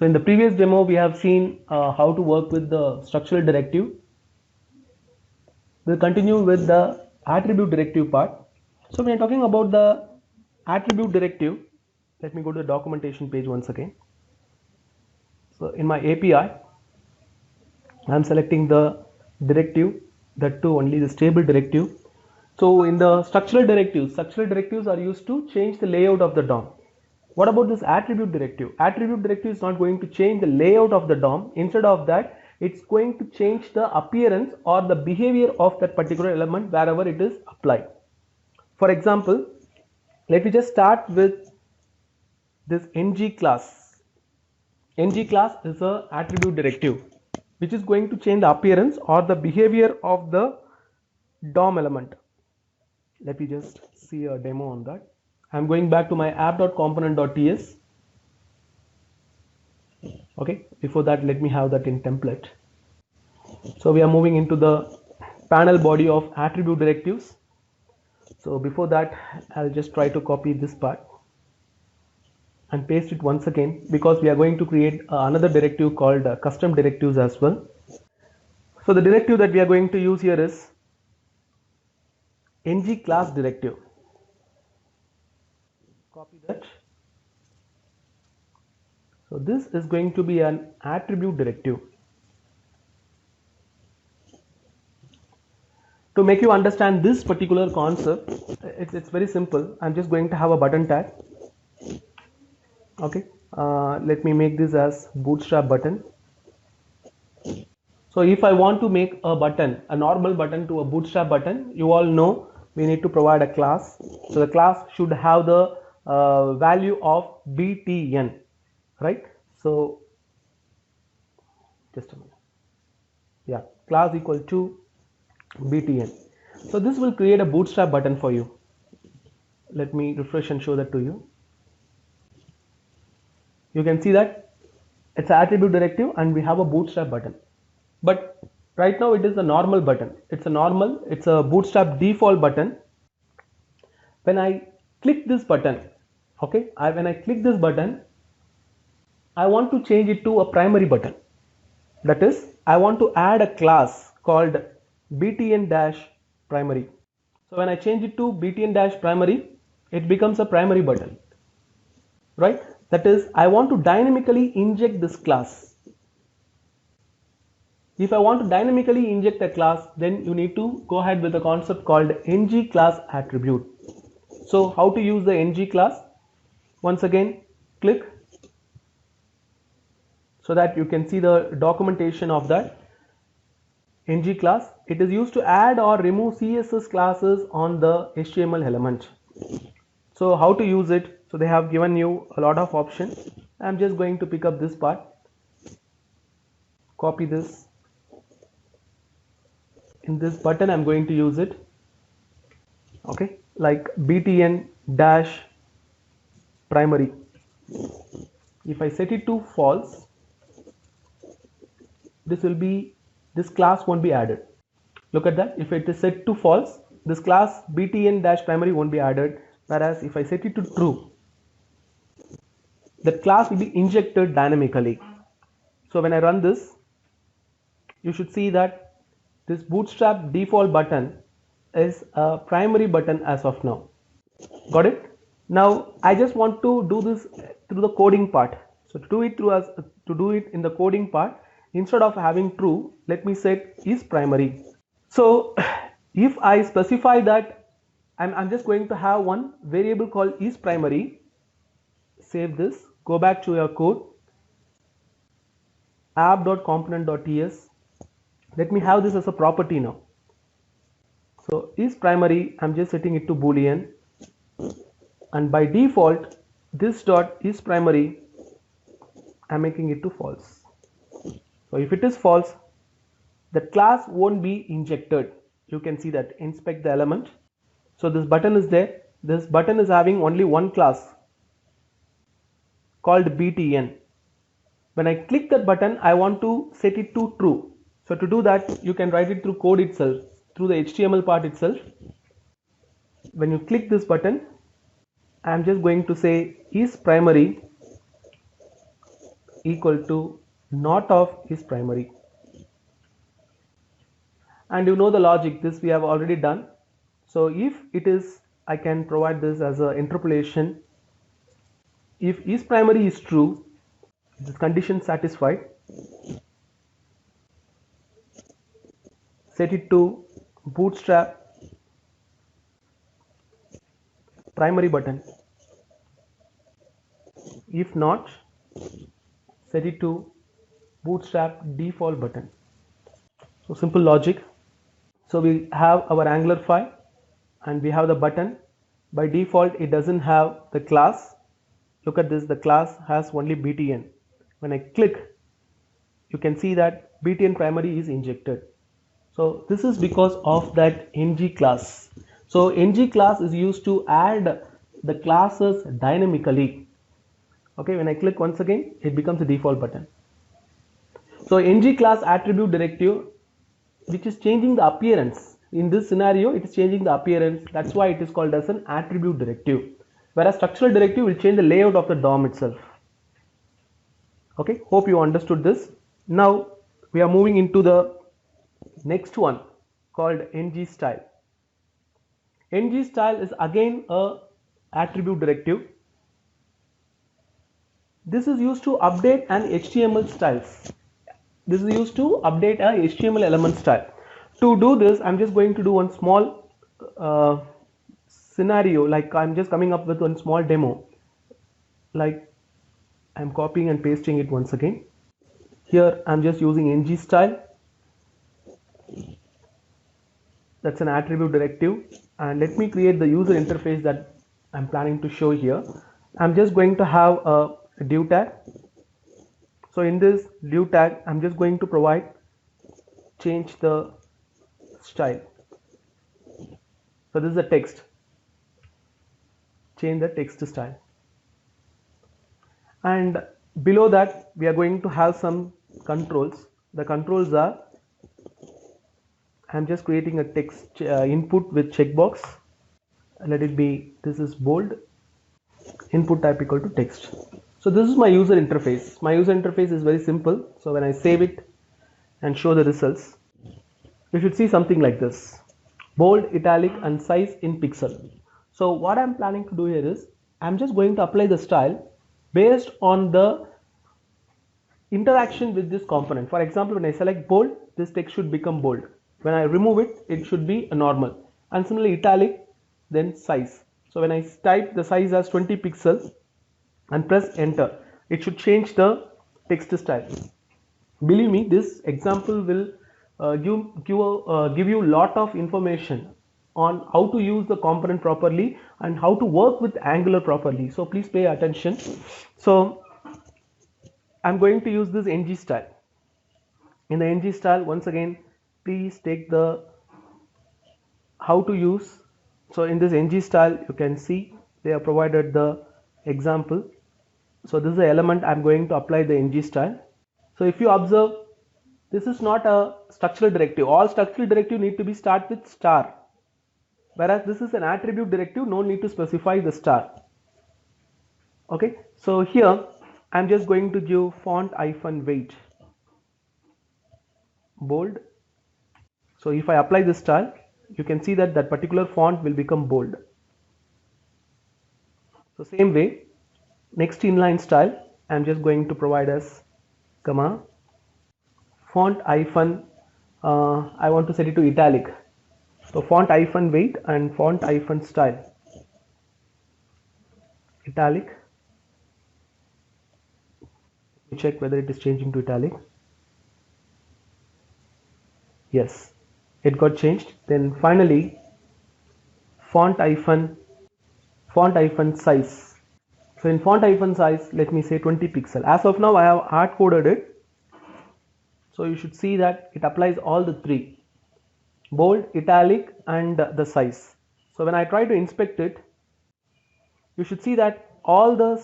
So in the previous demo, we have seen how to work with the structural directive. We'll continue with the attribute directive part. So when you're talking about the attribute directive, let me go to the documentation page once again. So in my API, I'm selecting the directive, that too only the stable directive. So in the structural directives are used to change the layout of the DOM. What about this attribute directive? Attribute directive is not going to change the layout of the DOM. Instead of that, it's going to change the appearance or the behavior of that particular element wherever it is applied. For example, let me just start with this ng class. Ng class is a attribute directive which is going to change the appearance or the behavior of the DOM element. Let me just see a demo on that. I'm going back to my app.component.ts. Okay, before that, let me have that in template. So we are moving into the panel body of attribute directives. So before that, I'll just try to copy this part and paste it once again, because we are going to create another directive called custom directives as well. So the directive that we are going to use here is ng class directive. Copy that. So this is going to be an attribute directive. To make you understand this particular concept, it's very simple. I'm just going to have a button tag. Okay, let me make this as bootstrap button. So if I want to make a button, a normal button to a bootstrap button, you all know we need to provide a class. So the class should have the value of btn, right? So just a minute. Yeah, class equal to btn. So this will create a bootstrap button for you. Let me refresh and show that to you. You can see that it's an attribute directive and we have a bootstrap button. But right now it is a normal button. It's a bootstrap default button. When I click this button, okay, when I click this button, I want to change it to a primary button. That is, I want to add a class called btn-primary. So when I change it to btn-primary, it becomes a primary button, right? That is, I want to dynamically inject this class. If I want to dynamically inject a class, then you need to go ahead with a concept called ng class attribute. So how to use the ng class? Once again, click so that you can see the documentation of that ng class. It is used to add or remove CSS classes on the HTML element. So how to use it? So they have given you a lot of options. I'm just going to pick up this part, copy this. In this button, I'm going to use it. Okay, like btn-primary. If I set it to false, this class won't be added. Look at that. If it is set to false, this class btn-primary won't be added. Whereas if I set it to true, that class will be injected dynamically. So when I run this, you should see that this bootstrap default button is a primary button as of now. Got it? Now I just want to do this through the coding part. So to do it in the coding part, instead of having true, let me set is primary. So if I specify that I'm just going to have one variable called is primary, save this, go back to your code, app.component.ts. Let me have this as a property now. So is primary, I'm just setting it to boolean, and by default this dot is primary, I'm making it to false. So if it is false, the class won't be injected. You can see that. Inspect the element. So this button is there. This button is having only one class called btn. When I click that button, I want to set it to true. So to do that, you can write it through code itself, through the HTML part itself. When you click this button, I'm just going to say is primary equal to not of is primary. And you know the logic, this we have already done. So if it is, I can provide this as an interpolation. If is primary is true, this condition satisfied, set it to bootstrap primary button. If not, set it to bootstrap default button. So simple logic. So we have our Angular file and we have the button. By default it doesn't have the class. Look at this, the class has only btn. When I click, you can see that btn primary is injected. So this is because of that ng class. So ng class is used to add the classes dynamically. Okay, when I click once again, it becomes a default button. So ng class attribute directive, which is changing the appearance. In this scenario, it is changing the appearance. That's why it is called as an attribute directive. Whereas structural directive will change the layout of the DOM itself. Okay, hope you understood this. Now we are moving into the next one called ng style. ng style is again a attribute directive. This is used to update an HTML styles. This is used to update a HTML element style. To do this, I'm just going to do one small scenario, like I'm just coming up with one small demo. Like I'm copying and pasting it once again. Here I'm just using ng style. That's an attribute directive, and let me create the user interface that I'm planning to show here. I'm just going to have a div tag. So in this div tag, I'm just going to provide change the style. So this is the text. Change the text style. And below that, we are going to have some controls. The controls are, I'm just creating a text input with checkbox. Let it be, this is bold. Input type equal to text. So this is my user interface. My user interface is very simple. So when I save it and show the results, you should see something like this: bold, italic, and size in pixel. So what I'm planning to do here is, I'm just going to apply the style based on the interaction with this component. For example, when I select bold, this text should become bold. When I remove it, it should be a normal. And similarly italic, then size. So when I type the size as 20 pixels and press enter, it should change the text style. Believe me, this example will give you a lot of information on how to use the component properly and how to work with Angular properly. So please pay attention. So I'm going to use this ng style. In the ng style, once again, please take the how to use. So in this ng style, you can see they have provided the example. So this is the element I'm going to apply the ng style. So if you observe, this is not a structural directive. All structural directive need to be start with star. Whereas this is an attribute directive, no need to specify the star. Okay, so here I'm just going to give font-weight bold. So if I apply this style, you can see that that particular font will become bold. So same way, next inline style, I'm just going to provide as comma font hyphen, I want to set it to italic. So font-weight and font-style, italic. Let me check whether it is changing to italic. Yes, it got changed. Then finally, font-size. So in font-size, let me say 20 pixel. As of now, I have hard coded it. So you should see that it applies all the three: bold, italic, and the size. So when I try to inspect it, you should see that all the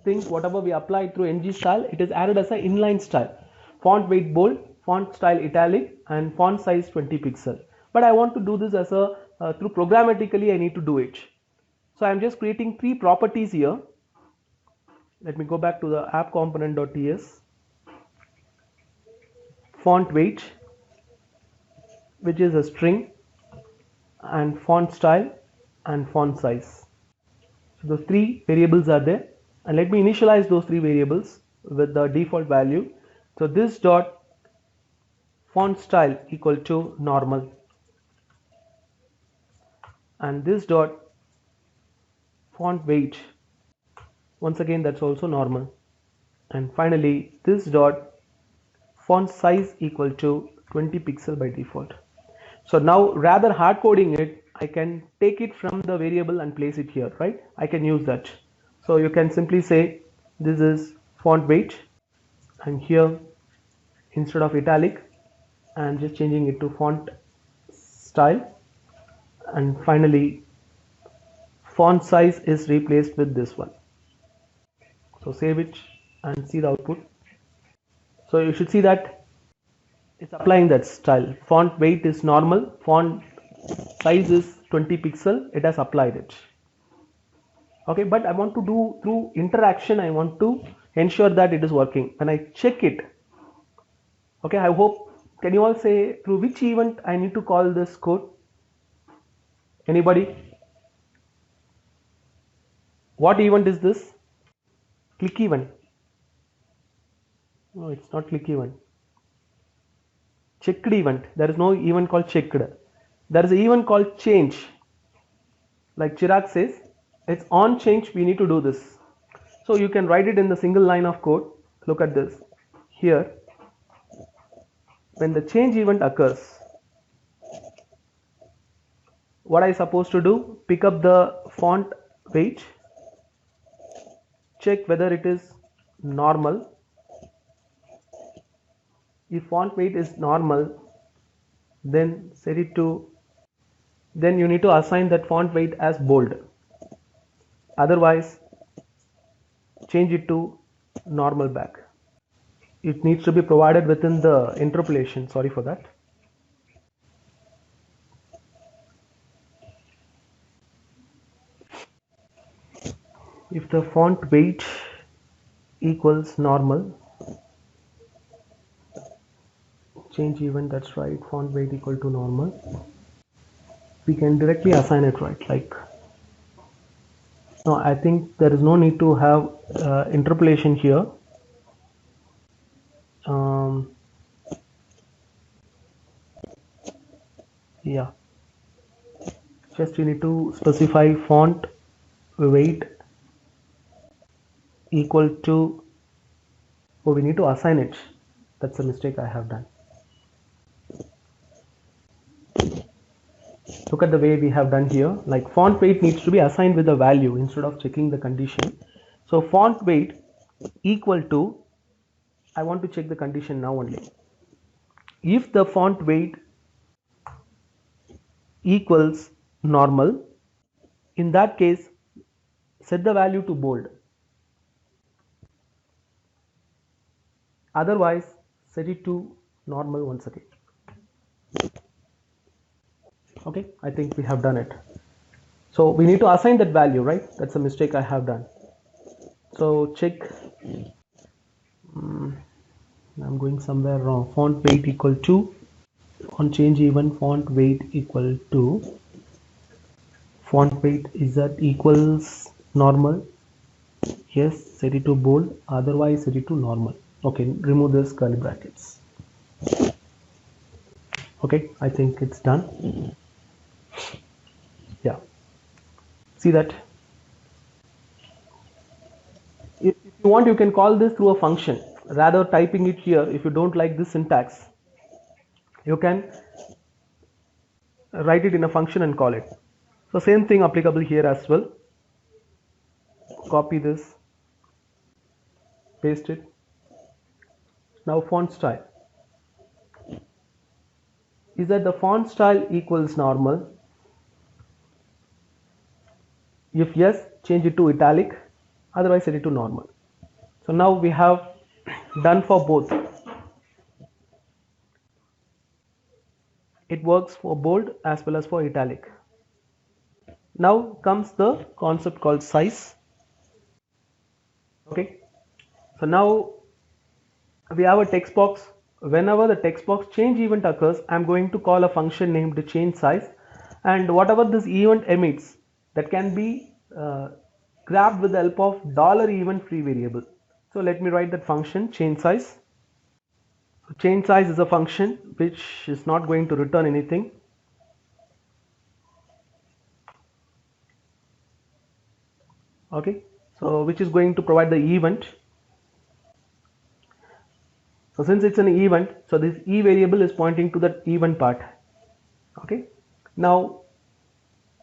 things whatever we applied through ng style, it is added as an inline style: font weight bold, font style italic, and font size 20 pixel. But I want to do this as a through programmatically I need to do it. So I'm just creating three properties here. let me go back to the app component.ts, font weight, which is a string, and font style and font size. So those three variables are there, and let me initialize those three variables with the default value. So this dot font style equal to normal, and this dot font weight, once again that's also normal, and finally this dot font size equal to 20 pixel by default. So now rather hard coding it, I can take it from the variable and place it here, right? I can use that. So you can simply say this is font weight, and here instead of italic I'm just changing it to font style, and finally font size is replaced with this one. So save it and see the output. So you should see that it's applying that style. Font weight is normal, font size is 20 pixel, it has applied it. Okay, but I want to do through interaction, I want to ensure that it is working. When I check it, okay, I hope, can you all say through which event I need to call this code? Anybody? What event is this? Click event. No, it's not click event. Checked event. There is no event called checked. There is an event called change. Like Chirag says, it's on change, we need to do this. So you can write it in the single line of code. Look at this. Here, when the change event occurs, what I supposed to do? Pick up the font weight, check whether it is normal. If font weight is normal, then set it to, then you need to assign that font weight as bold. Otherwise, change it to normal back. It needs to be provided within the interpolation. Sorry for that. If the font weight equals normal, change event, that's right, font weight equal to normal, we can directly assign it, right? Like, no, I think there is no need to have interpolation here. Yeah, just you need to specify font weight equal to, oh, we need to assign it. That's a mistake I have done. Look at the way we have done here. Like font weight needs to be assigned with a value instead of checking the condition. So font weight equal to, I want to check the condition now only. If the font weight equals normal, in that case set the value to bold. Otherwise set it to normal once again. Okay, I think we have done it. So we need to assign that value, right? That's a mistake I have done. So check, I'm going somewhere wrong. Font weight equal to, on change event font weight equal to, font weight is that equals normal. Yes, set it to bold, otherwise set it to normal. Okay, remove this curly brackets. Okay, I think it's done. Yeah, see that? If you want, you can call this through a function rather typing it here. If you don't like this syntax, you can write it in a function and call it. So same thing applicable here as well. Copy this, paste it. Now font style, is that the font style equals normal? If yes, change it to italic, otherwise set it to normal. So now we have done for both. It works for bold as well as for italic. Now comes the concept called size. Okay, so now we have a text box. Whenever the text box change event occurs, I'm going to call a function named change size, and whatever this event emits, that can be grabbed with the help of $event free variable. So let me write that function change size. So change size is a function which is not going to return anything. Okay, so which is going to provide the event. So since it's an event, so this e variable is pointing to the event part. Okay, now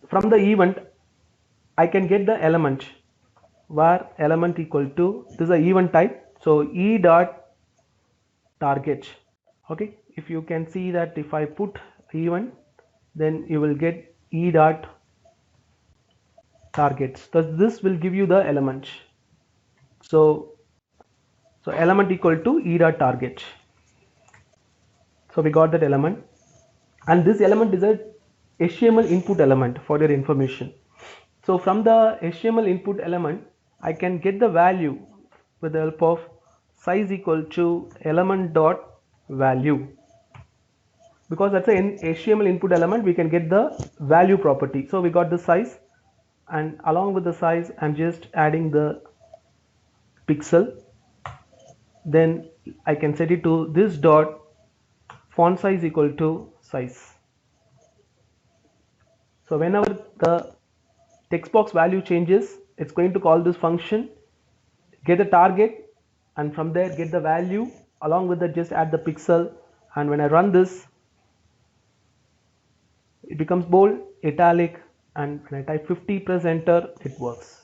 from the event I can get the element where element equal to, this is a event type, so e dot target. Okay, if you can see that if I put event, then you will get e dot targets. So this will give you the element. So element equal to e dot target. So we got that element, and this element is a HTML input element for your information. So from the HTML input element, I can get the value with the help of size equal to element dot value. Because that's an HTML input element, we can get the value property. So we got the size, and along with the size, I'm just adding the pixel. Then I can set it to this dot font size equal to size. So whenever the text box value changes, it's going to call this function, get the target, and from there get the value, along with that just add the pixel, and when I run this, it becomes bold, italic, and when I type 50, press enter, it works.